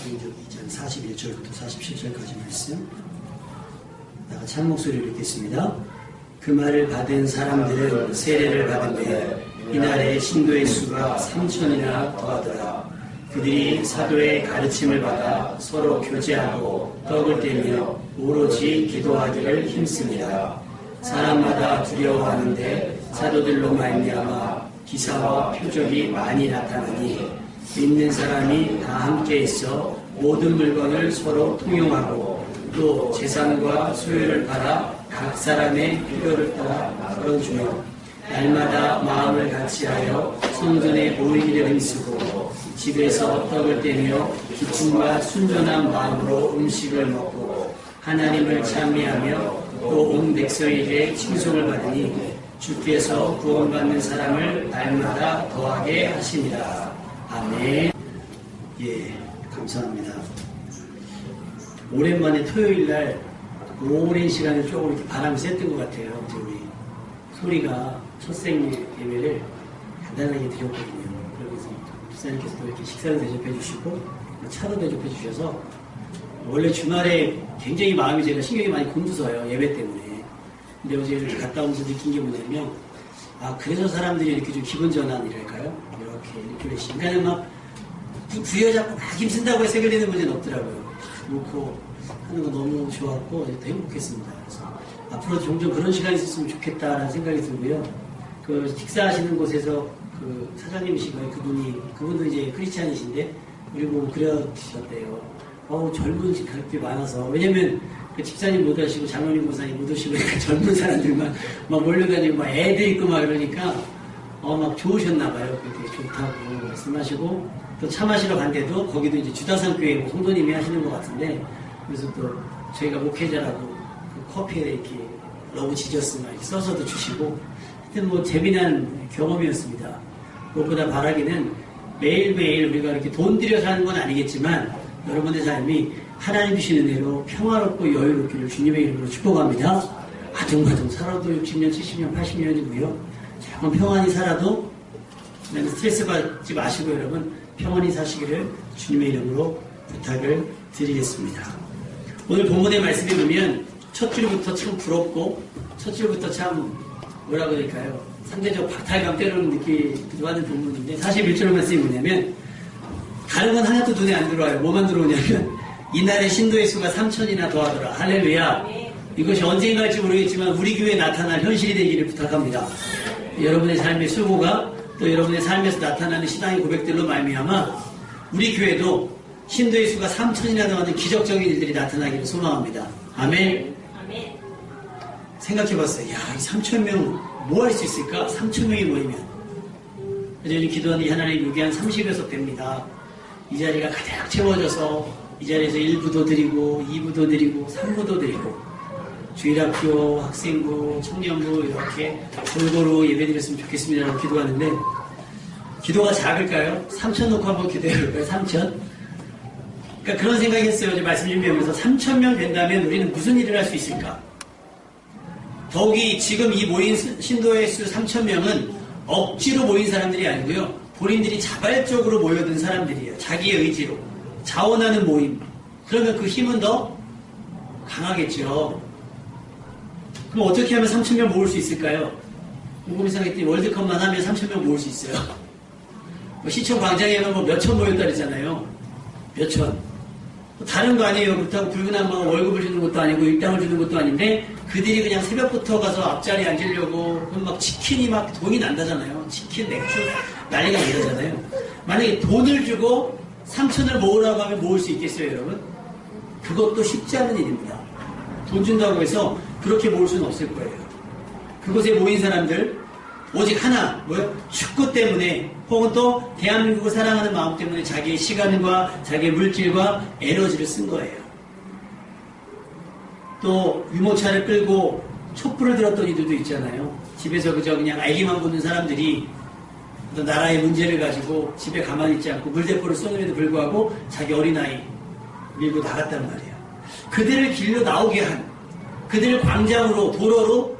사도행전 2장 41절부터 47절까지 말씀. 다같이 한 목소리로 읽겠습니다. 그 말을 받은 사람들은 세례를 받은데 이날에 신도의 수가 3,000이나 더하더라. 그들이 사도의 가르침을 받아 서로 교제하고 떡을 떼며 오로지 기도하기를 힘씁니다. 사람마다 두려워하는데 사도들로 말미암아 기사와 표적이 많이 나타나니 믿는 사람이 다 함께 있어 모든 물건을 서로 통용하고 또 재산과 소유를 팔아 각 사람의 필요를 따라 나눠주며 날마다 마음을 같이하여 성전에 모이기를 힘쓰고 집에서 떡을 떼며 기쁨과 순전한 마음으로 음식을 먹고 하나님을 찬미하며 또 온 백성에게 칭송을 받으니 주께서 구원받는 사람을 날마다 더하게 하십니다. 아멘. 예, 감사합니다. 오랜만에 토요일날 오랜 시간을 조금 이렇게 바람이 쐈던 것 같아요. 이제 우리 소리가 첫 생일 예배를 간단하게 드렸거든요. 그러면서 목사님께서 또 이렇게 식사를 대접해 주시고 차도 대접해 주셔서 원래 주말에 굉장히 마음이 제가 신경이 많이 곤두서요. 예배 때문에. 근데 어제 이렇게 갔다 오면서 느낀 게 뭐냐면 그래서 사람들이 이렇게 좀 기분 전환이랄까요? 이렇게 열심히. 그러니까 막 부여잡고 막 힘쓴다고 해서 해결되는 문제는 없더라고요. 놓고 하는 거 너무 좋았고 더 행복했습니다. 그래서 앞으로 종종 그런 시간이 있었으면 좋겠다라는 생각이 들고요. 그 식사하시는 곳에서 그 사장님이시고요. 그분도 이제 크리스찬이신데 우리 보고 그러셨대요. 젊은 가족들이 많아서. 왜냐면 그 집사님 못 하시고 장로님 목사님 못 오시고 젊은 사람들만 막 몰려다니고 막 애들 있고 막 이러니까 막 좋으셨나봐요. 되게 좋다고 말씀하시고 또 차 마시러 간데도 거기도 이제 주다산교회 뭐 성도님이 하시는 것 같은데 그래서 또 저희가 목회자라고 그 커피에 이렇게 러브 지저스 막 이렇게 써서도 주시고 하여튼 뭐 재미난 경험이었습니다. 무엇보다 바라기는 매일매일 우리가 이렇게 돈 들여서 하는 건 아니겠지만 여러분의 삶이 하나님 주시는 대로 평화롭고 여유롭기를 주님의 이름으로 축복합니다. 아둥바둥 살아도 60년, 70년, 80년이고요. 조금 평안히 살아도 스트레스 받지 마시고 여러분 평안히 사시기를 주님의 이름으로 부탁을 드리겠습니다. 오늘 본문의 말씀에 보면 첫 줄부터 참 부럽고 첫 줄부터 참 뭐라고 할까요? 상대적 박탈감 때로는 느끼기도 하는 본문인데 41절 말씀이 뭐냐면 다른 건 하나도 눈에 안 들어와요. 뭐만 들어오냐면 이날의 신도의 수가 3,000이나 더하더라. 할렐루야. 이것이 언제 갈지 모르겠지만 우리 교회에 나타날 현실이 되기를 부탁합니다. 여러분의 삶의 수고가 또 여러분의 삶에서 나타나는 신앙의 고백들로 말미암아 우리 교회도 신도의 수가 3,000이나 더하는 기적적인 일들이 나타나기를 소망합니다. 아멘. 생각해봤어요. 이 3,000명 뭐 할 수 있을까? 3,000명이 모이면. 그래서 기도하는 하나님 여기 한 30여석 됩니다. 이 자리가 가득 채워져서 이 자리에서 1부도 드리고 2부도 드리고 3부도 드리고 주일학교, 학생부, 청년부 이렇게 골고루 예배드렸으면 좋겠습니다라고 기도하는데 기도가 작을까요? 3,000 놓고 한번 기도해볼까요? 3,000? 그러니까 그런 생각이 했어요. 어제 말씀 준비하면서 3,000명 된다면 우리는 무슨 일을 할 수 있을까? 더욱이 지금 이 모인 신도의 수 3,000명은 억지로 모인 사람들이 아니고요. 본인들이 자발적으로 모여든 사람들이에요. 자기의 의지로. 자원하는 모임. 그러면 그 힘은 더 강하겠죠. 그럼 어떻게 하면 3,000명 모을 수 있을까요? 궁금히 생각했더니 월드컵만 하면 3,000명 모을 수 있어요. 시청 광장에는 몇천 모였다 그랬잖아요. 몇천. 다른 거 아니에요. 그렇다고 붉은 한방 월급을 주는 것도 아니고 일당을 주는 것도 아닌데 그들이 그냥 새벽부터 가서 앞자리에 앉으려고 그럼 막 치킨이 막 돈이 난다잖아요. 치킨, 맥주 난리가 나잖아요. 만약에 돈을 주고 3,000을 모으라고 하면 모을 수 있겠어요, 여러분? 그것도 쉽지 않은 일입니다. 돈 준다고 해서 그렇게 모을 수는 없을 거예요. 그곳에 모인 사람들 오직 하나, 축구 때문에 혹은 또 대한민국을 사랑하는 마음 때문에 자기의 시간과 자기의 물질과 에너지를 쓴 거예요. 또 유모차를 끌고 촛불을 들었던 이들도 있잖아요. 집에서 그냥 애기만 보는 사람들이 어떤 나라의 문제를 가지고 집에 가만히 있지 않고 물대포를 쏘는데도 불구하고 자기 어린아이 밀고 나갔단 말이에요. 그들을 길로 나오게 한, 그들을 광장으로 도로로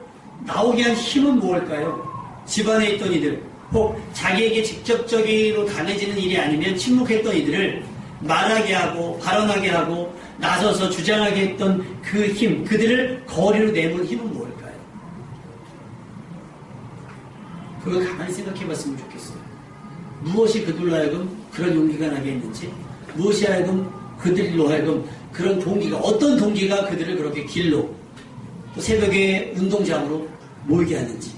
나오게 한 힘은 무엇일까요? 집안에 있던 이들, 혹 자기에게 직접적으로 당해지는 일이 아니면 침묵했던 이들을 말하게 하고 발언하게 하고 나서서 주장하게 했던 그 힘, 그들을 거리로 내몬 힘은 뭘까요? 그걸 가만히 생각해 봤으면 좋겠어요. 무엇이 그들로 하여금 그런 용기가 나게 했는지, 무엇이 하여금 그들로 하여금 그런 동기가, 어떤 동기가 그들을 그렇게 길로 또 새벽에 운동장으로 몰게 하는지.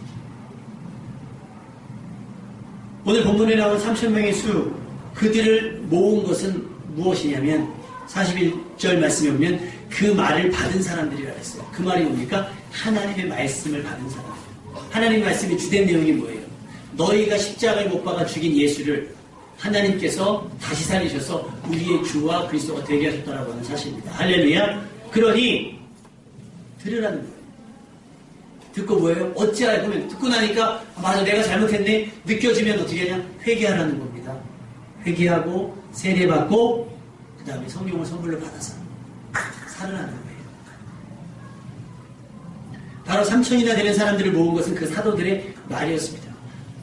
오늘 본문에 나온 3,000명의 수, 그들을 모은 것은 무엇이냐면 41절 말씀에 보면 그 말을 받은 사람들이라 했어요. 그 말이 뭡니까? 하나님의 말씀을 받은 사람. 하나님의 말씀의 주된 내용이 뭐예요? 너희가 십자가에 못 박아 죽인 예수를 하나님께서 다시 살리셔서 우리의 주와 그리스도가 되게 하셨다라고 하는 사실입니다. 할렐루야. 그러니 들으라는 거예요. 듣고 뭐예요? 어찌하여 보면 듣고 나니까 맞아 내가 잘못했네 느껴지면 어떻게 하냐? 회개하라는 겁니다. 회개하고 세례받고 그 다음에 성령을 선물로 받아서 살아나는 거예요. 바로 3,000이나 되는 사람들을 모은 것은 그 사도들의 말이었습니다.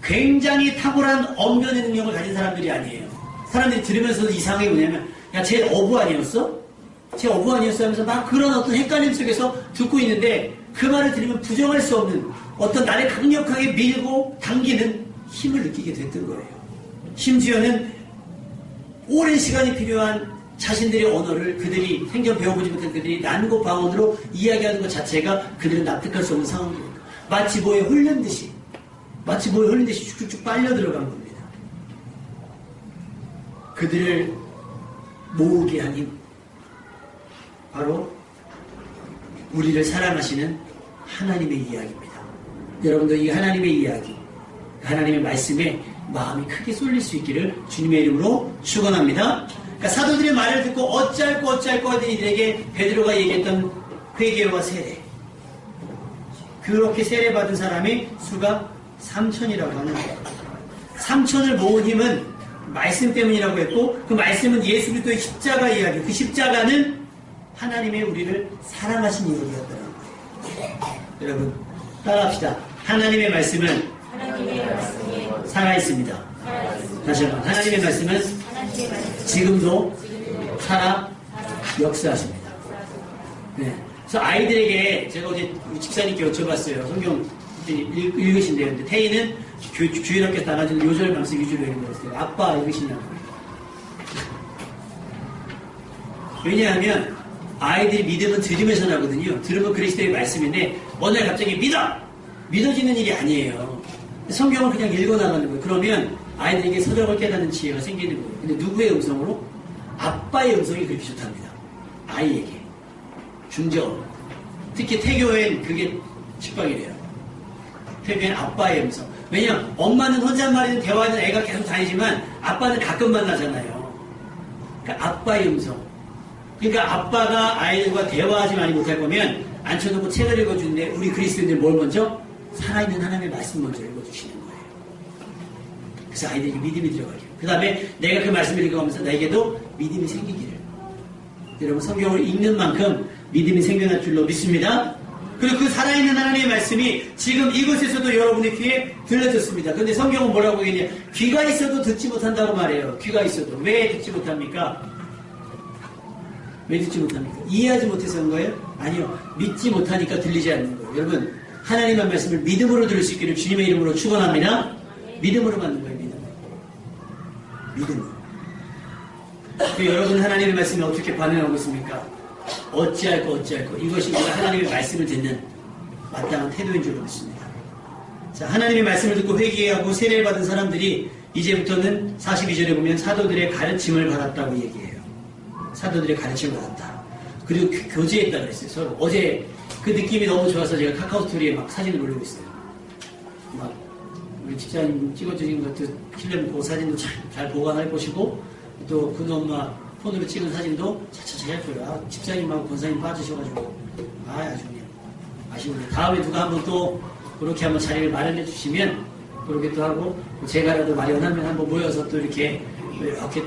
굉장히 탁월한 언변의 능력을 가진 사람들이 아니에요. 사람들이 들으면서도 이상하게 뭐냐면 야, 쟤 어부 아니었어? 쟤 어부 아니었어? 하면서 막 그런 어떤 헷갈림 속에서 듣고 있는데 그 말을 들으면 부정할 수 없는 어떤 나를 강력하게 밀고 당기는 힘을 느끼게 됐던 거예요. 심지어는 오랜 시간이 필요한 자신들의 언어를 그들이 생전 배워보지 못한 그들이 난고 방언으로 이야기하는 것 자체가 그들은 납득할 수 없는 상황이에요. 마치 뭐에 홀린 듯이 쭉쭉쭉 빨려 들어간 겁니다. 그들을 모으게 한 힘, 바로 우리를 사랑하시는 하나님의 이야기입니다. 여러분도 이 하나님의 이야기, 하나님의 말씀에 마음이 크게 쏠릴 수 있기를 주님의 이름으로 축원합니다. 그러니까 사도들의 말을 듣고 어찌할꼬 하던 이들에게 베드로가 얘기했던 회개와 세례, 그렇게 세례받은 사람의 수가 3,000이라고 하는 거예요. 3,000을 모은 힘은 말씀 때문이라고 했고 그 말씀은 예수 그리스도의 십자가 이야기, 그 십자가는 하나님의 우리를 사랑하신 이야기였다는 거예요. 여러분 따라합시다. 하나님의 말씀은 살아있습니다. 다시 한번 하나님의 말씀은 지금도 살아 역사하십니다. 네. 그래서 아이들에게 제가 어제 집사님께 여쭤봤어요. 성경 읽으신대요. 근데 태희는 주일학교 나가지고 요절 방식 위주로 읽었어요. 아빠 읽으시냐고. 왜냐하면 아이들이 믿음은 들으면서 나거든요. 들으면 그리스도의 말씀인데 어느 날 갑자기 믿어지는 일이 아니에요. 성경을 그냥 읽어나가는 거예요. 그러면 아이들에게 서적을 깨닫는 지혜가 생기는 거예요. 근데 누구의 음성으로? 아빠의 음성이 그렇게 좋답니다. 아이에게. 중저음. 특히 태교엔 그게 직방이래요. 태교엔 아빠의 음성. 왜냐면 엄마는 혼잣말이든 대화든 애가 계속 다니지만 아빠는 가끔 만나잖아요. 그러니까 아빠의 음성. 그러니까 아빠가 아이들과 대화하지 많이 못할 거면 앉혀놓고 책을 읽어주는데 우리 그리스도인들 뭘 먼저? 살아있는 하나님의 말씀 먼저 읽어주시는 거예요. 그래서 아이들에게 믿음이 들어가기를. 그 다음에 내가 그 말씀을 읽어가면서 나에게도 믿음이 생기기를. 여러분 성경을 읽는 만큼 믿음이 생겨날 줄로 믿습니다. 그리고 그 살아있는 하나님의 말씀이 지금 이곳에서도 여러분의 귀에 들려졌습니다. 그런데 성경은 뭐라고 얘기했냐? 귀가 있어도 듣지 못한다고 말해요. 귀가 있어도. 왜 듣지 못합니까? 왜 듣지 못합니까? 이해하지 못해서 한 거예요? 아니요. 믿지 못하니까 들리지 않는 거예요. 여러분 하나님의 말씀을 믿음으로 들을 수 있기를 주님의 이름으로 축원합니다. 믿음으로 받는 거예요. 믿음으로. 여러분 하나님의 말씀에 어떻게 반응하고 있습니까? 어찌할꼬 이것이 우리가 하나님의 말씀을 듣는 마땅한 태도인 줄 믿습니다. 자, 하나님의 말씀을 듣고 회개하고 세례를 받은 사람들이 이제부터는 42절에 보면 사도들의 가르침을 받았다고 얘기해요. 사도들의 가르침을 받았다. 그리고 교제했다 그랬어요. 서로. 어제 그 느낌이 너무 좋아서 제가 카카오 스토리에 막 사진을 올리고 있어요. 막 우리 집사님 찍어주신 것도 필름 그 사진도 잘 보관할 것이고 또 그 엄마 폰으로 찍은 사진도 차차차 할 거예요. 아, 집사님하고 권사님 빠지셔가지고 아주 그냥 아쉬운데 다음에 누가 한번 또 그렇게 한번 자리를 마련해 주시면 그렇게 또 하고 제가라도 마련하면 한번 모여서 또 이렇게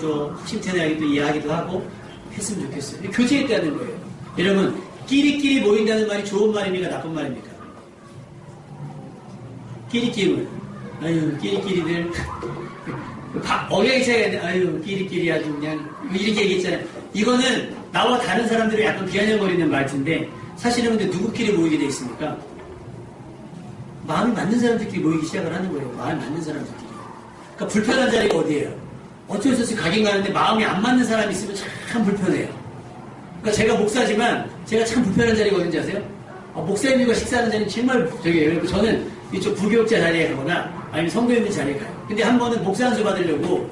또 침태나게 또 이야기도 하고 했으면 좋겠어요. 교제했다는 거예요. 여러분 끼리끼리 모인다는 말이 좋은 말입니까? 나쁜 말입니까? 끼리끼리 아유 끼리끼리들 억양이 차이가, 아유, 끼리끼리 아주 그냥, 이렇게 얘기했잖아요. 이거는 나와 다른 사람들이 약간 비아냥거리는 말투인데, 사실은 근데 누구끼리 모이게 돼 있습니까? 마음이 맞는 사람들끼리 모이기 시작을 하는 거예요. 마음이 맞는 사람들끼리. 그러니까 불편한 자리가 어디예요? 어쩔 수 없이 가긴 가는데 마음이 안 맞는 사람이 있으면 참 불편해요. 그러니까 제가 목사지만 제가 참 불편한 자리가 어딘지 아세요? 목사님과 식사하는 자리는 정말 저기예요. 그러니까 저는 이쪽 부교육자 자리에 가거나 아니면 성도 있는 자리에 가요. 근데 한 번은 목사 안수 받으려고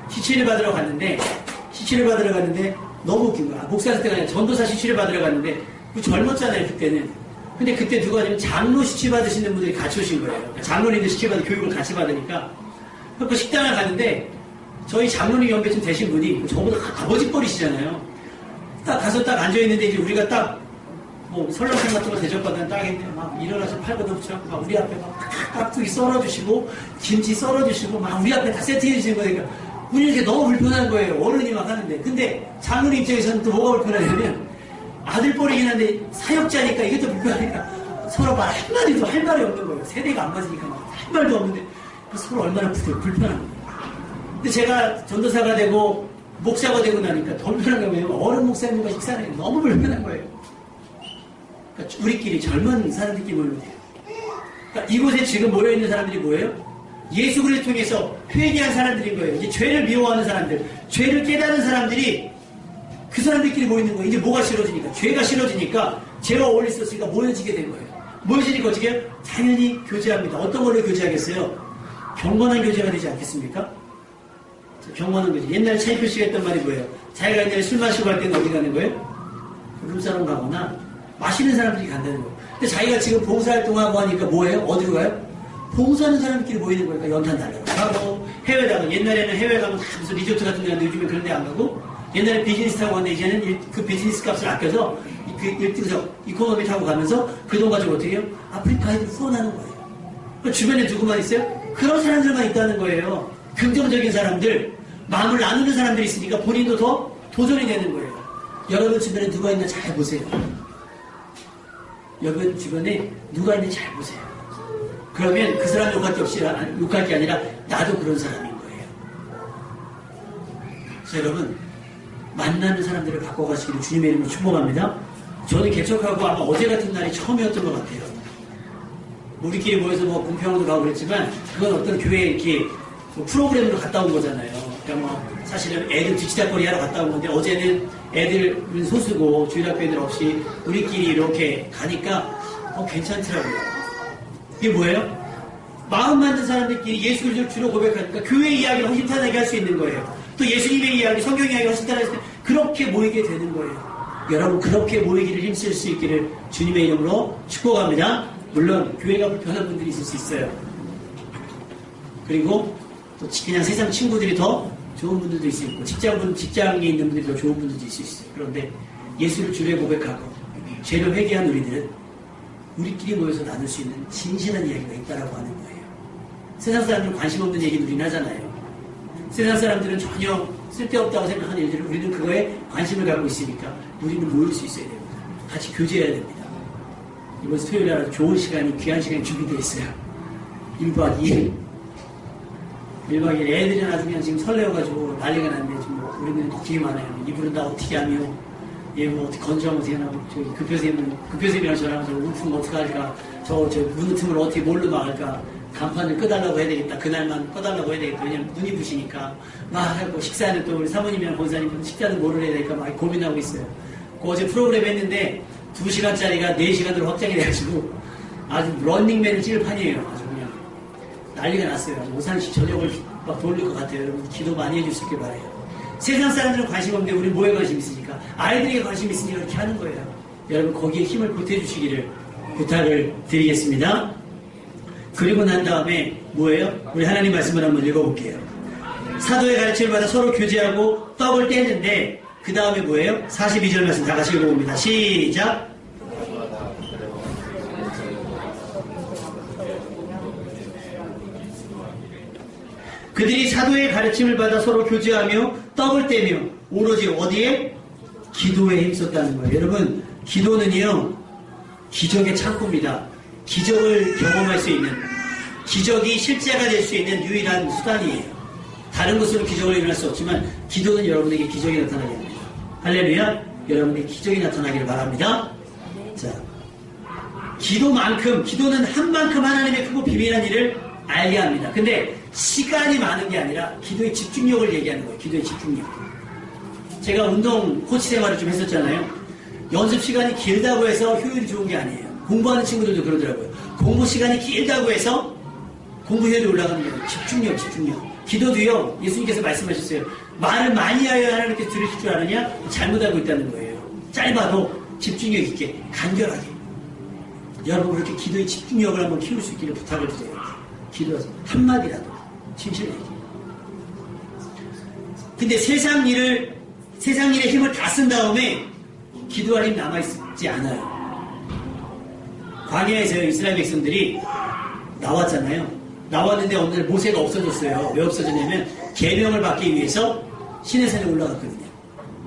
시치를 받으러 갔는데 너무 웃긴 거야. 목사 안수 때가 아니라 전도사 시치를 받으러 갔는데 젊었잖아요 그때는. 근데 그때 누가 하냐면 장로 시치 받으시는 분들이 같이 오신 거예요. 그러니까 장로님들 시치 받은 교육을 같이 받으니까 그 식당을 갔는데 저희 장로님 연배쯤 되신 분이 저보다 아버지 뻘이시잖아요. 딱 가서 딱 앉아있는데 이제 우리가 딱 뭐 설렁탕 같은 거 대접받으면 딱 했는데 막 일어나서 팔보다 붙여갖고 막 우리 앞에 막 깍두기 썰어주시고 김치 썰어주시고 막 우리 앞에 다 세팅해 주시는 거니까 우리 이렇게 너무 불편한 거예요. 어른이 막 하는데. 근데 장로님 입장에서는 또 뭐가 불편하냐면 아들뻘이긴 한데 사역자니까 이게 또 불편하니까 서로 말 한마디도 할 말이 없는 거예요. 세대가 안 맞으니까 막 할 말도 없는데 서로 얼마나 불편한 거예요. 근데 제가 전도사가 되고 목사가 되고 나니까 더 불편한 거예요. 어른 목사님과 식사하는 게 너무 불편한 거예요. 그러니까 우리끼리 젊은 사람들끼리 모이면 돼요. 그러니까 이곳에 지금 모여있는 사람들이 뭐예요? 예수 그리스도를 통해서 회개한 사람들인 거예요. 이제 죄를 미워하는 사람들, 죄를 깨닫는 사람들이 그 사람들끼리 모이는 거예요. 이제 뭐가 싫어지니까? 죄가 싫어지니까 죄와 어울릴 수 없으니까 모여지게 된 거예요. 모여지니까 어떻게 해요? 당연히 교제합니다. 어떤 걸로 교제하겠어요? 경건한 교제가 되지 않겠습니까? 경건한 교제. 옛날에 차이표 씨가 했던 말이 뭐예요? 자기가 옛날에 술 마시고 할 때는 어디 가는 거예요? 룸사롱 가거나 마시는 사람들이 간다는 거예요. 근데 자기가 지금 봉사활동하고 하니까 뭐예요? 어디로 가요? 봉사하는 사람들끼리 모이는 거니까 연탄 달라고 가고 해외 가고 옛날에는 해외 가면 다 무슨 리조트 같은 데 갔는데 요즘엔 그런 데 안 가고 옛날에 비즈니스 타고 갔는데 이제는 그 비즈니스 값을 아껴서 그 1등석 이코노미 타고 가면서 그 돈 가지고 어떻게 해요? 아프리카 아이들 후원하는 거예요. 그 주변에 누구만 있어요? 그런 사람들만 있다는 거예요. 긍정적인 사람들, 마음을 나누는 사람들이 있으니까 본인도 더 도전이 되는 거예요. 여러분 주변에 누가 있나 잘 보세요. 여러분 주변에 누가 있는지 잘 보세요. 그러면 그 사람 욕할 게 아니라 나도 그런 사람인 거예요. 그래서 여러분 만나는 사람들을 바꿔가시기를 주님의 이름으로 축복합니다. 저는 개척하고 아마 어제 같은 날이 처음이었던 것 같아요. 우리끼리 모여서 뭐 공평도 가고 그랬지만 그건 어떤 교회에 이렇게 뭐 프로그램으로 갔다 온 거잖아요. 그러니까 뭐 사실은 애들 뒤치다거리 하러 갔다 온 건데 어제는 애들은 소수고 주일학교 애들 없이 우리끼리 이렇게 가니까 괜찮더라고요. 이게 뭐예요? 마음 맞는 사람들끼리 예수 그리스도를 주로 고백하니까 교회 이야기를 허심탄회하게 할 수 있는 거예요. 또 예수님의 이야기, 성경 이야기 허심탄회하게 할 때 그렇게 모이게 되는 거예요. 여러분 그렇게 모이기를 힘쓸 수 있기를 주님의 이름으로 축복합니다. 물론 교회가 불편한 분들이 있을 수 있어요. 그리고 또 그냥 세상 친구들이 더 좋은 분들도 있을 수 있고 직장에 있는 분들이 더 좋은 분들도 있을 수 있어요. 그런데 예수를 주로 고백하고 죄를 회개한 우리들은 우리끼리 모여서 나눌 수 있는 진실한 이야기가 있다라고 하는 거예요. 세상 사람들은 관심 없는 얘기는 우리는 하잖아요. 세상 사람들은 전혀 쓸데없다고 생각하는 일들을 우리는 그거에 관심을 갖고 있으니까 우리는 모일 수 있어야 됩니다. 같이 교제해야 됩니다. 이번 토요일에 아주 좋은 시간이, 귀한 시간이 준비되어 있어요. 1박 2일. 1박 2일 애들은 아주 그냥 지금 설레어가지고 난리가 났는데 지금 뭐 우리는 되게 많아요. 이불은 다 어떻게 하며 얘 뭐 어떻게 건조하면 어떻게 하나 저기 급표쌤이랑 저랑 저 울품 어떻게 할까 저 문 틈을 어떻게 뭘로 막을까 간판을 끄달라고 해야 되겠다. 그날만 꺼달라고 해야 되겠다. 왜냐면 눈이 부시니까 막 하고 식사는 또 우리 사모님이랑 권사님 식사는 뭐를 해야 될까 막 고민하고 있어요. 그 어제 프로그램 했는데 2시간짜리가 4시간으로 확장이 돼가지고 아주 런닝맨을 찍을 판이에요. 아주 그냥 난리가 났어요. 오산시 저녁을 막 돌릴 것 같아요. 여러분 기도 많이 해줄 수 있길 바라요. 세상 사람들은 관심 없는데 우리 뭐에 관심 있으니까 아이들에게 관심 있으니까 이렇게 하는 거예요. 여러분 거기에 힘을 보태주시기를 부탁을 드리겠습니다. 그리고 난 다음에 뭐예요? 우리 하나님 말씀을 한번 읽어볼게요. 사도의 가르침을 받아 서로 교제하고 떡을 떼는데 그 다음에 뭐예요? 42절 말씀 다 같이 읽어봅니다. 시작! 그들이 사도의 가르침을 받아 서로 교제하며 떡을 떼며 오로지 어디에? 기도에 힘썼다는 거예요. 여러분 기도는요 기적의 창고입니다. 기적을 경험할 수 있는 기적이 실제가 될 수 있는 유일한 수단이에요. 다른 것으로 기적을 일어날 수 없지만 기도는 여러분에게 기적이 나타나게 합니다. 할렐루야. 여러분에게 기적이 나타나기를 바랍니다. 자, 기도는 한 만큼 하나님의 크고 비밀한 일을 알게 합니다. 근데 시간이 많은 게 아니라 기도의 집중력을 얘기하는 거예요. 기도의 집중력. 제가 운동 코치 생활을 좀 했었잖아요. 연습 시간이 길다고 해서 효율이 좋은 게 아니에요. 공부하는 친구들도 그러더라고요. 공부 시간이 길다고 해서 공부 효율이 올라가는 거예요. 집중력. 기도도요, 예수님께서 말씀하셨어요. 말을 많이 하여야 하나님께서 들으실 줄 아느냐? 잘못하고 있다는 거예요. 짧아도 집중력 있게, 간결하게. 여러분, 그렇게 기도의 집중력을 한번 키울 수 있기를 부탁을 드려요. 기도해서 한마디라도 진실하게. 근데 세상 일의 힘을 다 쓴 다음에 기도할 힘 남아있지 않아요. 광야에서 이스라엘 백성들이 나왔잖아요. 나왔는데 어느 날 모세가 없어졌어요. 왜 없어졌냐면 계명을 받기 위해서 시내산에 올라갔거든요.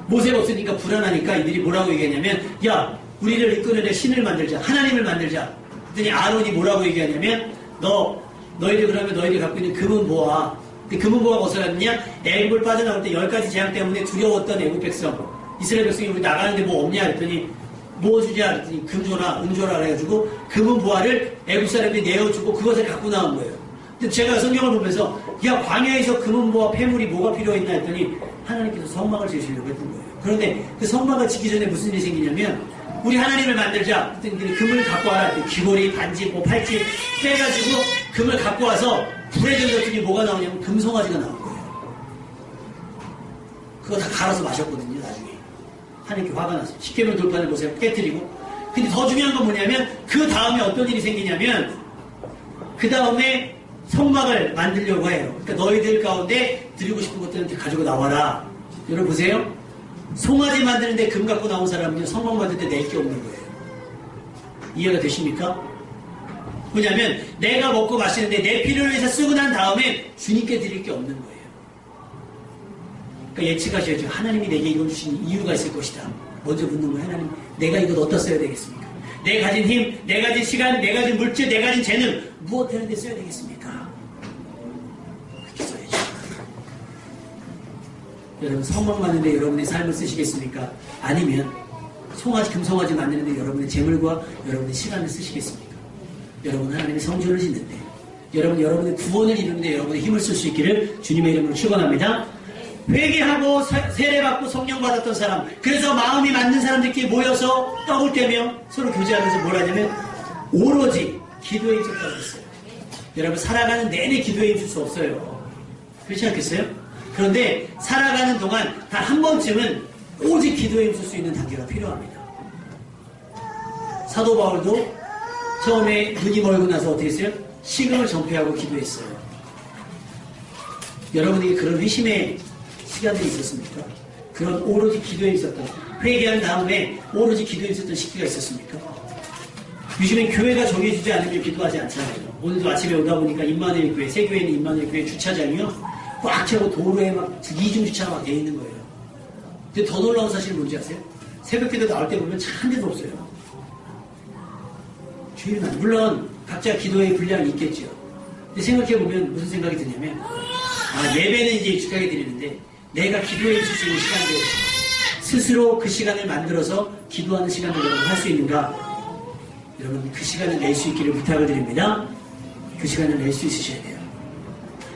모세가 없으니까 불안하니까 이들이 뭐라고 얘기하냐면, 야, 우리를 이끌어낼 신을 만들자, 하나님을 만들자. 그랬더니 아론이 뭐라고 얘기하냐면, 너희들 그러면 너희들이 갖고 있는 금은보화. 근데 금은보화가 어디서 났느냐? 애굽을 빠져나올 때 10가지 재앙 때문에 두려웠던 애굽 백성. 이스라엘 백성이 우리 나가는데 뭐 없냐 그랬더니 뭐 주냐 그랬더니 금 줘라, 은 줘라 그래가지고 금은보화를 애굽 사람들이 내어주고 그것을 갖고 나온 거예요. 근데 제가 성경을 보면서, 야, 광야에서 금은보화 폐물이 뭐가 필요했나 했더니 하나님께서 성막을 지으시려고 했던 거예요. 그런데 그 성막을 짓기 전에 무슨 일이 생기냐면, 우리 하나님을 만들자. 그랬더니 금을 갖고 와라. 귀걸이, 반지, 팔찌 빼가지고 금을 갖고 와서 불에 던졌더니 뭐가 나오냐면 금송아지가 나온 거예요. 그거 다 갈아서 마셨거든요, 나중에. 하나님께 화가 났어요. 십계명 돌판을 보세요. 깨뜨리고. 근데 더 중요한 건 뭐냐면, 그 다음에 어떤 일이 생기냐면, 그 다음에 성막을 만들려고 해요. 그러니까 너희들 가운데 드리고 싶은 것들은 가지고 나와라. 여러분 보세요. 송아지 만드는데 금 갖고 나온 사람은요, 성막 만드는데 낼 게 없는 거예요. 이해가 되십니까? 뭐냐면 내가 먹고 마시는데 내 필요를 위해서 쓰고 난 다음에 주님께 드릴 게 없는 거예요. 그러니까 예측하셔야죠. 하나님이 내게 이걸 주신 이유가 있을 것이다. 먼저 묻는 거예요. 하나님, 내가 이것 어디다 써야 되겠습니까? 내 가진 힘, 내 가진 시간, 내 가진 물질, 내 가진 재능 무엇 하는 데 써야 되겠습니까? 그렇게 써야죠. 여러분, 성막 만드는데 여러분의 삶을 쓰시겠습니까? 아니면 송아지, 금송아지 만드는데 여러분의 재물과 여러분의 시간을 쓰시겠습니까? 여러분, 하나님의 성전을 짓는데, 여러분의 구원을 이루는데 여러분의 힘을 쓸 수 있기를 주님의 이름으로 축원합니다. 회개하고 세례받고 성령 받았던 사람, 그래서 마음이 맞는 사람들끼리 모여서 떡을 떼며 서로 교제하면서 뭘 하냐면 오로지 기도에 힘썼다고 했어요. 여러분, 살아가는 내내 기도에 힘쓸 수 없어요. 그렇지 않겠어요? 그런데 살아가는 동안 단 한 번쯤은 오직 기도에 힘쓸 수 있는 단계가 필요합니다. 사도 바울도 처음에 눈이 멀고 나서 어떻게 했어요? 식음을 전폐하고 기도했어요. 여러분에게 그런 회심의 시간들이 있었습니까? 그런 오로지 기도에 있었던, 회개한 다음에 오로지 기도에 있었던 시기가 있었습니까? 요즘엔 교회가 정해지지 않으면 기도하지 않잖아요. 오늘도 아침에 오다 보니까 임마누엘 교회, 새 교회는 임마누엘 교회 주차장이요, 꽉 차고 도로에 막 이중 주차가 막 돼 있는 거예요. 근데 더 놀라운 사실은 뭔지 아세요? 새벽기도 나올 때 보면 차 한 대도 없어요. 주일만. 물론 각자 기도의 분량이 있겠죠. 근데 생각해보면 무슨 생각이 드냐면, 예배는 이제 익숙하게 드리는데 내가 기도해 있을 수 있는 시간들, 스스로 그 시간을 만들어서 기도하는 시간을 여러분 할 수 있는가? 여러분, 그 시간을 낼 수 있기를 부탁을 드립니다. 그 시간을 낼 수 있으셔야 돼요.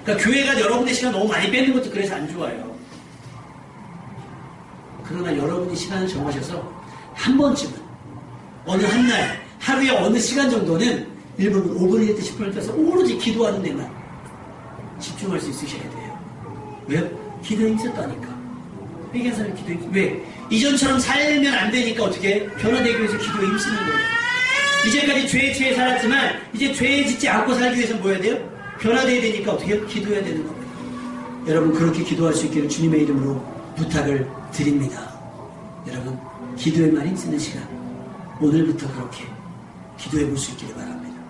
그러니까 교회가 여러분의 시간 너무 많이 뺏는 것도 그래서 안 좋아요. 그러나 여러분이 시간을 정하셔서 한 번쯤은, 어느 한 날, 하루에 어느 시간 정도는 1분, 5분이 됐든 10분을 떠서 오로지 기도하는 데만 집중할 수 있으셔야 돼요. 왜요? 기도에 힘썼다니까. 회개한 사람이 기도에 힘쓰. 왜? 이전처럼 살면 안 되니까 어떻게? 변화되기 위해서 기도에 힘쓰는 거예요. 이제까지 죄에 취해 살았지만 이제 죄에 짓지 않고 살기 위해서 뭐 해야 돼요? 변화되어야 되니까 어떻게? 기도해야 되는 겁니다. 여러분, 그렇게 기도할 수 있기를 주님의 이름으로 부탁을 드립니다. 여러분, 기도에만 힘쓰는 시간, 오늘부터 그렇게 기도해 볼 수 있기를 바랍니다.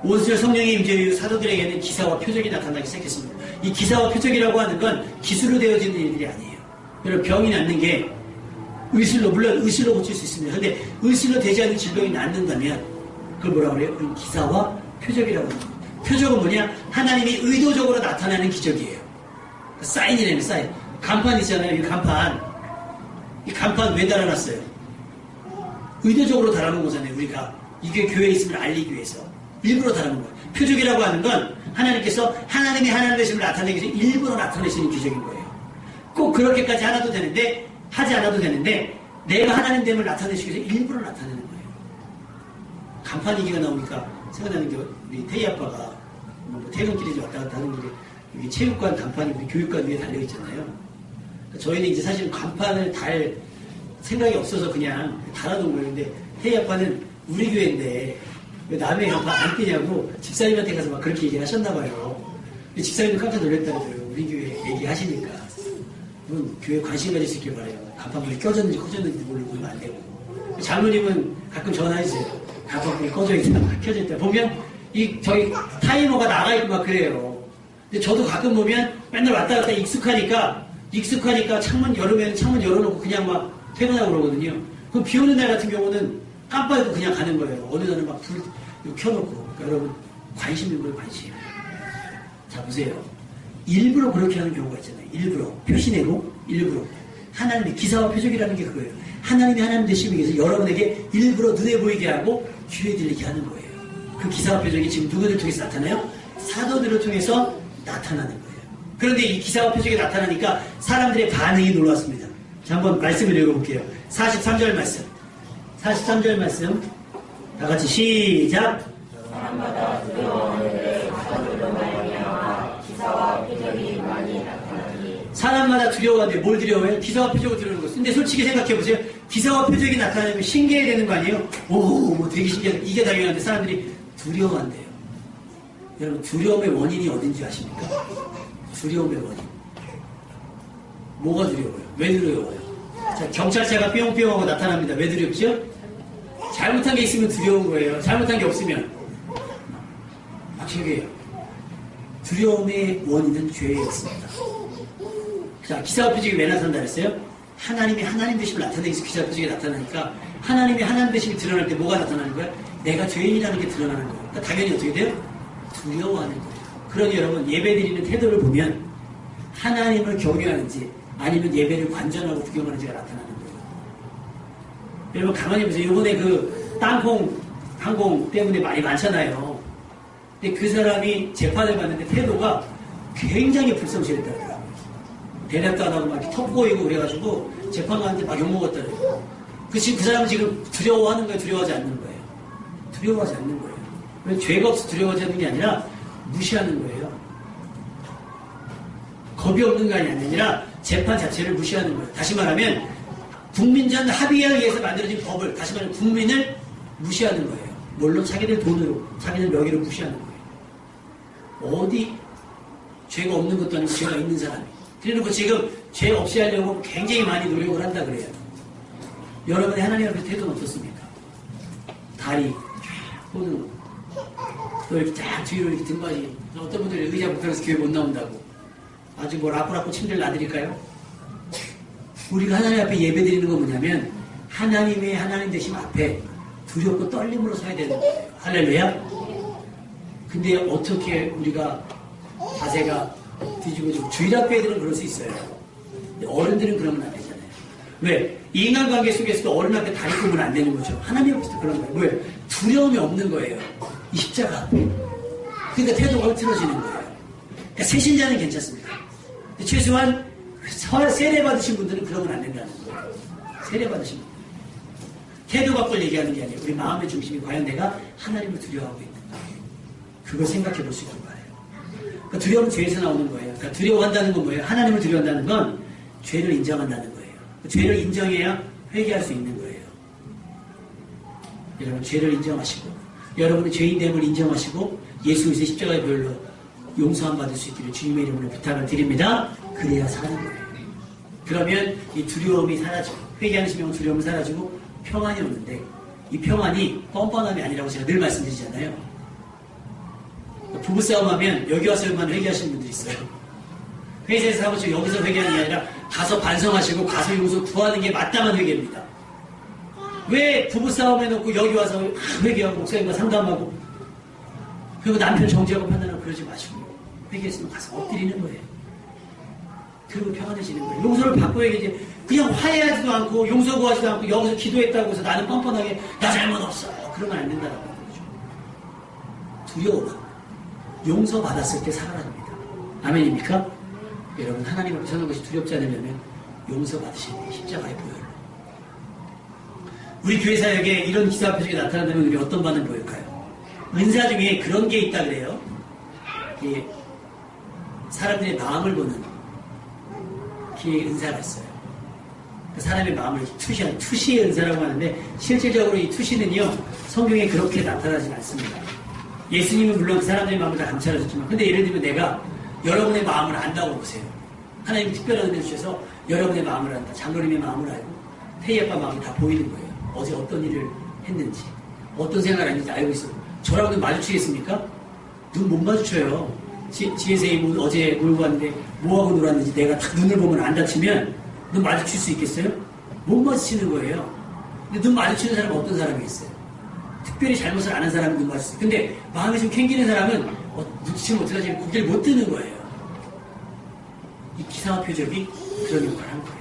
오순절 성령의 임재 이후 사도들에게는 기사와 표적이 나타나기 시작했습니다. 이 기사와 표적이라고 하는 건 기술로 되어지는 일들이 아니에요. 여러분, 병이 낫는 게 의술로, 물론 의술로 고칠 수 있습니다. 그런데 의술로 되지 않는 질병이 낫는다면 그걸 뭐라고 그래요? 기사와 표적이라고 합니다. 표적은 뭐냐? 하나님이 의도적으로 나타나는 기적이에요. 사인이라는 사인. 간판 있잖아요. 이 간판. 이 간판 왜 달아놨어요? 의도적으로 달아놓은 거잖아요. 우리가 이게 교회에 있음을 알리기 위해서. 일부러 달아놓은 거예요. 표적이라고 하는 건 하나님께서 하나님이 하나님 되심을 나타내기 위해서 일부러 나타내시는 기적인 거예요. 꼭 그렇게까지 하나도 되는데, 하지 않아도 되는데, 내가 하나님 됨을 나타내시기 위해서 일부러 나타내는 거예요. 간판 얘기가 나오니까 생각나는 게 우리 태희 아빠가 뭐 퇴근길에 왔다 갔다 하는 길에 여기 체육관 간판이 우리 교육관 위에 달려있잖아요. 저희는 이제 사실 간판을 달 생각이 없어서 그냥 달아놓은 거예요. 근데 태희 아빠는 우리 교회인데 왜 남의 간판 안 띄냐고 집사님한테 가서 막 그렇게 얘기를 하셨나봐요. 집사님도 깜짝 놀랐다고요. 우리 교회 얘기하시니까. 그럼 교회에 관심 가질 수 있길 바래요. 간판불이 껴졌는지 꺼졌는지 모르고 그러면 안 되고. 장로님은 가끔 전화해주세요. 간판불이 꺼져있다, 켜져있다. 보면 저희 타이머가 나가있고 막 그래요. 근데 저도 가끔 보면 맨날 왔다 갔다 익숙하니까 창문 여름에는 창문 열어놓고 그냥 막 퇴근하고 그러거든요. 그럼 비 오는 날 같은 경우는 깜빡이고 그냥 가는 거예요. 어느 날은 막 불 켜놓고. 그러니까 여러분, 관심 있는 거예요, 관심. 자, 보세요. 일부러 그렇게 하는 경우가 있잖아요. 일부러. 표시내고, 일부러. 하나님의 기사와 표적이라는 게 그거예요. 하나님이 하나님 되시기 위해서 여러분에게 일부러 눈에 보이게 하고 귀에 들리게 하는 거예요. 그 기사와 표적이 지금 누구를 통해서 나타나요? 사도들을 통해서 나타나는 거예요. 그런데 이 기사와 표적이 나타나니까 사람들의 반응이 놀랐습니다. 자, 한번 말씀을 읽어볼게요. 43절 말씀. 43절 말씀. 다 같이 시작. 사람마다 두려워하는데 사도들로 말미암아 기사와 표적이 많이 나타나니. 사람마다 두려워하는데 뭘 두려워해요? 기사와 표적을 두려워하는 거죠. 근데 솔직히 생각해보세요. 기사와 표적이 나타나면 신기해야 되는 거 아니에요? 오, 뭐 되게 신기하다. 이게 당연한데 사람들이 두려워한대요. 여러분, 두려움의 원인이 어딘지 아십니까? 두려움의 원인. 뭐가 두려워요? 왜 두려워요? 자, 경찰차가 뿅뿅하고 나타납니다. 왜 두렵죠? 잘못한 게 있으면 두려운 거예요. 잘못한 게 없으면 확실해요. 두려움의 원인은 죄에 있습니다. 자, 기사와 표적이 왜 나타난다 그랬어요? 하나님이 하나님 되심을 나타내기 위해서 기사와 표적이 나타나니까 하나님이 하나님 되심이 드러날 때 뭐가 나타나는 거야? 내가 죄인이라는 게 드러나는 거예요. 그러니까 당연히 어떻게 돼요? 두려워하는 거예요. 그러니 여러분, 예배드리는 태도를 보면 하나님을 경외하는지 아니면 예배를 관전하고 구경하는지가 나타나는 거예요. 여러분, 가만히 보세요. 이번에 그 땅콩 항공 때문에 말이 많잖아요. 근데 그 사람이 재판을 받는데 태도가 굉장히 불성실했다고요. 대답도 안 하고 막 이렇게 턱 보이고 그래가지고 재판 가는데 막 욕먹었다고요. 그 사람은 지금 두려워하는 거예요? 두려워하지 않는 거예요? 두려워하지 않는 거예요. 왜 죄가 없어 두려워하지 않는 게 아니라 무시하는 거예요. 겁이 없는 거 아니라 재판 자체를 무시하는 거예요. 다시 말하면 국민전 합의에 의해서 만들어진 법을, 다시 말하면 국민을 무시하는 거예요. 물론 자기들 돈으로, 자기들 명의로 무시하는 거예요. 어디 죄가 없는 것도 아니고 죄가 있는 사람이. 그래놓고 지금 죄 없이 하려고 굉장히 많이 노력을 한다 그래요. 여러분의 하나님 앞에 태도는 어떻습니까? 다리 쫙 뻗는 거. 또 이렇게 쫙 뒤로 이렇게 등받이. 어떤 분들이 의자 불편해서 교회 못 나온다고. 아주 뭐 라꾸라꾸 침대를 놔드릴까요? 우리가 하나님 앞에 예배 드리는 건 뭐냐면 하나님의 하나님 되심 앞에 두렵고 떨림으로 서야 되는 거예요. 할렐루야. 근데 어떻게 우리가 자세가 뒤집어지고 주일 학교 애들은 그럴 수 있어요. 근데 어른들은 그러면 안 되잖아요. 왜? 인간관계 속에서도 어른 앞에 다리 꼽으면 안 되는 거죠. 하나님 앞에서도 그런 거예요. 왜? 두려움이 없는 거예요. 이 십자가 앞에. 그러니까 태도가 흐트러지는 거예요. 그러니까 새신자는 괜찮습니다. 최소한 세례 받으신 분들은 그러면 안 된다는 거예요. 세례 받으신 분들. 태도 바꿀 얘기하는 게 아니에요. 우리 마음의 중심이 과연 내가 하나님을 두려워하고 있는가. 그걸 생각해 볼 수 있는 거예요. 그러니까 두려움은 죄에서 나오는 거예요. 그러니까 두려워한다는 건 뭐예요? 하나님을 두려워한다는 건 죄를 인정한다는 거예요. 죄를 인정해야 회개할 수 있는 거예요. 여러분, 죄를 인정하시고 여러분의 죄인됨을 인정하시고 예수 그리스도의 십자가의 보혈로 용서함 받을 수 있기를 주님의 이름으로 부탁을 드립니다. 그래야 사는 거예요. 그러면 이 두려움이 사라지고 회개하는 심령은 두려움이 사라지고 평안이 오는데 이 평안이 뻔뻔함이 아니라고 제가 늘 말씀드리잖아요. 부부싸움하면 여기 와서만 회개하시는 분들이 있어요. 회사에서 하고 지금 여기서 회개하는 게 아니라 가서 반성하시고 가서 용서 구하는 게 마땅한 회개입니다. 왜 부부싸움 해놓고 여기 와서 회개하고 목사님과 상담하고 그리고 남편 정죄하고 판단하고 그러지 마시고 회개했으면 가서 엎드리는 거예요. 그리고 평안해지는 거예요. 용서를 받고 이제 그냥 화해하지도 않고 용서 구하지도 않고 여기서 기도했다고 해서 나는 뻔뻔하게 나 잘못 없어. 그러면 안 된다고 하는 거죠. 두려워. 용서받았을 때 살아납니다. 아멘입니까? 여러분 하나님 앞에 서는 것이 두렵지 않으려면 용서받으시는 게 십자가의 보혈로. 우리 교회 사역에 이런 기사 표적이 나타난다면 우리 어떤 반응 보일까요? 은사 중에 그런 게 있다 그래요. 사람들의 마음을 보는 그 은사가 있어요. 사람의 마음을 투시한 투시의 은사라고 하는데 실질적으로 이 투시는요 성경에 그렇게 나타나지 않습니다. 예수님은 물론 그 사람들의 마음을 다 감찰하셨지만 근데 예를 들면 내가 여러분의 마음을 안다고 보세요. 하나님이 특별한 은혜 주셔서 여러분의 마음을 안다. 장로님의 마음을 알고 태희 아빠 마음이 다 보이는 거예요. 어제 어떤 일을 했는지 어떤 생각을 했는지 알고 있어요. 저라고 눈 마주치겠습니까? 눈 못 마주쳐요. 지혜선생님 어제 놀고 왔는데 뭐하고 놀았는지 내가 딱 눈을 보면 안 다치면 눈 마주칠 수 있겠어요? 못 마주치는 거예요. 근데 눈 마주치는 사람은 어떤 사람이겠어요? 특별히 잘못을 안 한 사람은 눈 마주치죠. 근데 마음이 좀 캥기는 사람은 눈치채면 어떡하지? 고개를 못 드는 거예요. 이 기사와 표적이 그런 역할을 한 거예요.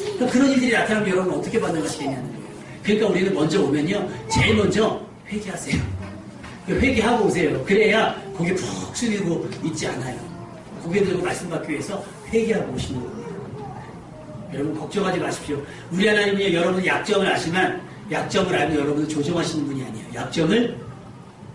그러니까 그런 일들이 나타나면 여러분 어떻게 반응하시겠냐는 거예요. 그러니까 우리는 먼저 오면요. 제일 먼저 회개하세요. 회개하고 오세요. 그래야 고개 푹 숙이고 있지 않아요. 고개 들고 말씀 받기 위해서 회개하고 오시는 겁니다. 여러분 걱정하지 마십시오. 우리 하나님은요. 여러분 약점을 아시면 약점을 알고 여러분을 조정하시는 분이 아니에요. 약점을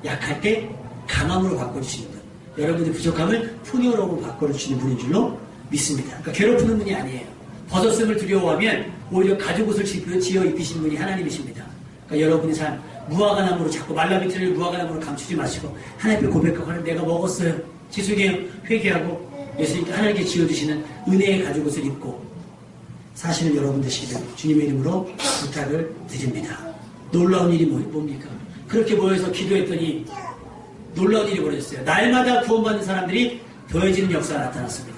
약할 때 강함으로 바꿔주시는 분. 여러분의 부족함을 풍요로움으로 바꿔주시는 분인 줄로 믿습니다. 그러니까 괴롭히는 분이 아니에요. 벗었음을 두려워하면 오히려 가죽옷을 지어 입히신 분이 하나님이십니다. 그러니까 여러분의 삶 무화과나무로 자꾸 말라비틀을 무화과나무로 감추지 마시고 하나님 앞에 고백하고 하나님 내가 먹었어요. 지속해요. 회개하고 예수님께 하나님께 지어주시는 은혜의 가죽옷을 입고 사실은 여러분 되시기를 주님의 이름으로 부탁을 드립니다. 놀라운 일이 뭡니까? 그렇게 모여서 기도했더니 놀라운 일이 벌어졌어요. 날마다 구원받는 사람들이 더해지는 역사가 나타났습니다.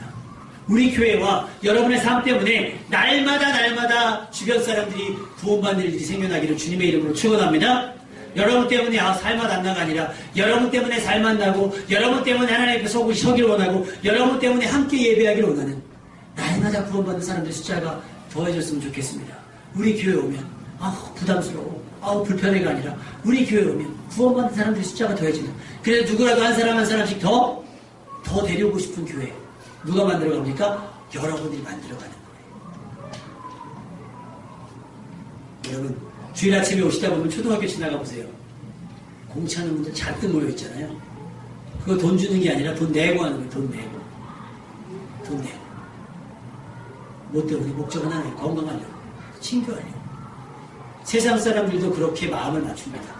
우리 교회와 여러분의 삶 때문에 날마다 주변 사람들이 구원받는 일들이 생겨나기를 주님의 이름으로 축원합니다. 여러분 때문에 삶맛 안 나가 아니라 여러분 때문에 삶맛 나고 여러분 때문에 하나님 앞에 서기를 원하고 여러분 때문에 함께 예배하기를 원하는 날마다 구원받는 사람들의 숫자가 더해졌으면 좋겠습니다. 우리 교회 오면 부담스러워 불편해가 아니라 우리 교회 오면 구원받는 사람들의 숫자가 더해지는 그래서 누구라도 한 사람 한 사람씩 더 데려오고 싶은 교회 누가 만들어갑니까? 여러분들이 만들어가는 거예요. 여러분 주일 아침에 오시다 보면 초등학교 지나가 보세요. 공차하는 분들 잔뜩 모여있잖아요. 그거 돈 주는 게 아니라 돈 내고 하는 거예요. 돈 내고 뭐 때문에 목적 하나는 건강하려고 친교하려고 세상 사람들도 그렇게 마음을 맞춥니다.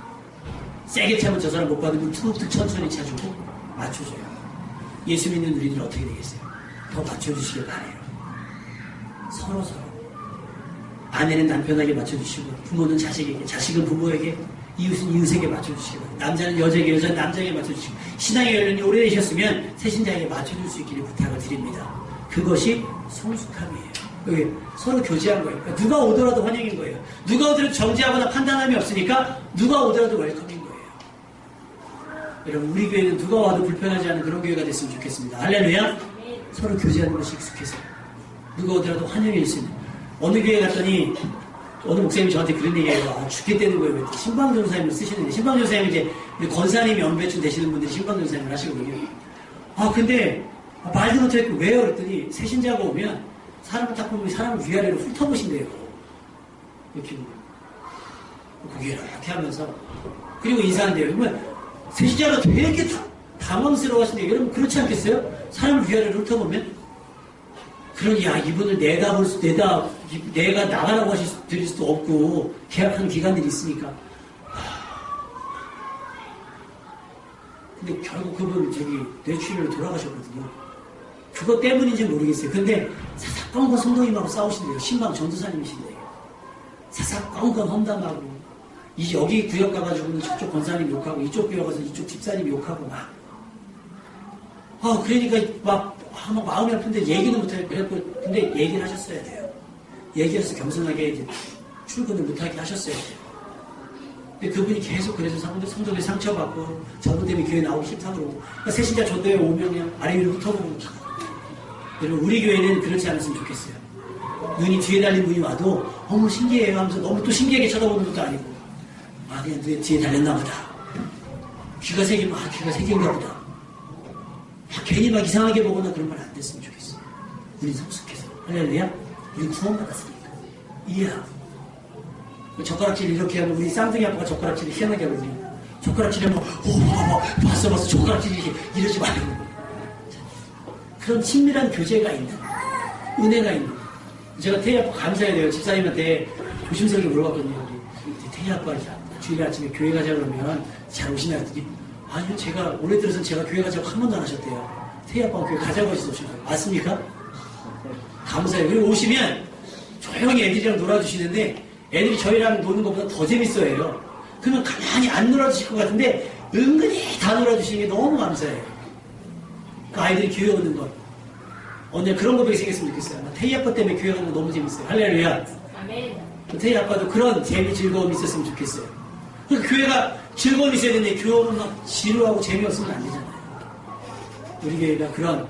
세게 차면 저 사람 못 받으면 툭툭 천천히 차주고 맞춰줘요. 예수 믿는 우리들은 어떻게 되겠어요? 더 맞춰주시길 바라요. 서로 아내는 남편에게 맞춰주시고 부모는 자식에게 자식은 부모에게 이웃은 이웃에게 맞춰주시고 남자는 여자에게 여자는 남자에게 맞춰주시고 신앙의 연륜이 오래되셨으면 새신자에게 맞춰줄 수 있기를 부탁을 드립니다. 그것이 성숙함이에요. 서로 교제한 거예요. 그러니까 누가 오더라도 환영인 거예요. 누가 오더라도 정죄하거나 판단함이 없으니까 누가 오더라도 웰컴인 거예요. 여러분 우리 교회는 누가 와도 불편하지 않은 그런 교회가 됐으면 좋겠습니다. 할렐루야. 서로 교제하는 것이 익숙해서 누가 오더라도 환영일 수 있는 어느 교회 갔더니 어느 목사님이 저한테 그런 얘기해요. 죽겠다는 거예요. 신방전사님을 쓰시는데 신방전사님은 이제 우리 권사님이 연배쯤 되시는 분들이 신방전사님을 하시거든요. 근데 말도 못하겠고 왜요? 그랬더니 새신자가 오면 사람을 딱 보면 사람을 위아래로 훑어보신대요. 이렇게 고개를 이렇게 하면서 그리고 인사한대요. 그러면 새신자가 되게 당황스러워 하신대요. 여러분 그렇지 않겠어요? 사람을 위아래로 훑어보면 그러니 이분을 내가 나가라고 드릴 수도 없고 계약하는 기간들이 있으니까 근데 결국 그분 뇌출혈로 돌아가셨거든요. 그것 때문인지 모르겠어요. 근데 사사건건 성도님하고 싸우신대요. 신방 전도사님이신데요. 사사건건 험담하고 여기 구역 가가지고는 저쪽 권사님 욕하고 이쪽 구역 가서 이쪽 집사님 욕하고 그러니까 마음이 아픈데 얘기는 못해요. 근데 얘기를 하셨어야 돼요. 얘기해서 겸손하게 이제 출근을 못하게 하셨어야 돼요. 근데 그분이 계속 그래서 성도들이 상처받고 저분 때문에 교회 나오기 싫다고 그러고 그러니까 새신자 전도에 오면 그냥 아래 위로 훑어보고 여러분, 우리 교회는 그렇지 않았으면 좋겠어요. 눈이 뒤에 달린 분이 와도 어머 신기해요 하면서 너무 또 신기하게 쳐다보는 것도 아니고 아 그냥 눈에 뒤에 달렸나 보다. 귀가 세 개면 아 귀가 세 개인가 보다. 괜히 막 이상하게 보거나 그런 말 안 됐으면 좋겠어요. 우리 성숙해서 할렐루야. 우리 구원받았으니까 이해하고 젓가락질 이렇게 하면 우리 쌍둥이 아빠가 젓가락질을 희한하게 하거든요. 젓가락질 하면 봤어 젓가락질 이러지 말고 그런 친밀한 교제가 있는 은혜가 있는 제가 태희 아빠 감사해야 돼요. 집사님한테 조심스럽게 물어봤거든요. 우리 태희 아빠 주일 아침에 교회 가자 그러면 잘 오시나 했더니 아니요 제가 올해 들어서 제가 교회 가자고 한 번도 안 하셨대요. 태희 아빠가 교회 가자고 하셔서 오신 거예요. 맞습니까? 감사해요. 그리고 오시면 조용히 애들이랑 놀아주시는데 애들이 저희랑 노는 것보다 더 재밌어해요. 그러면 가만히 안 놀아주실 것 같은데 은근히 다 놀아주시는 게 너무 감사해요. 그 아이들이 교회 오는 것. 오늘 그런 고백이 생겼으면 좋겠어요. 태희 아빠 때문에 교회 가는 거 너무 재밌어요. 할렐루야. 아멘. 태희 아빠도 그런 재미 즐거움이 있었으면 좋겠어요. 그러니까 교회가 즐거움이 있어야 되는데 교회는 막 지루하고 재미없으면 안 되잖아요. 우리 교회가 그런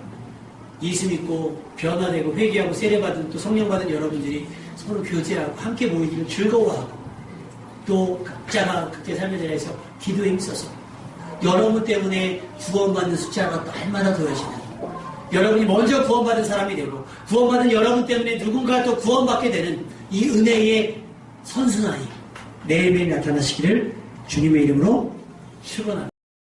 예수 믿고 변화되고 회개하고 세례받은 또 성령받은 여러분들이 서로 교제하고 함께 모이기를 즐거워하고 또 각자가 그때 삶의 자리에서 기도에 힘써서 여러분 때문에 구원받는 숫자가 날마다 더해지는 여러분이 먼저 구원받은 사람이 되고 구원받은 여러분 때문에 누군가 또 구원받게 되는 이 은혜의 선순환이 매일매일 나타나시기를 주님의 이름으로 축원합니다.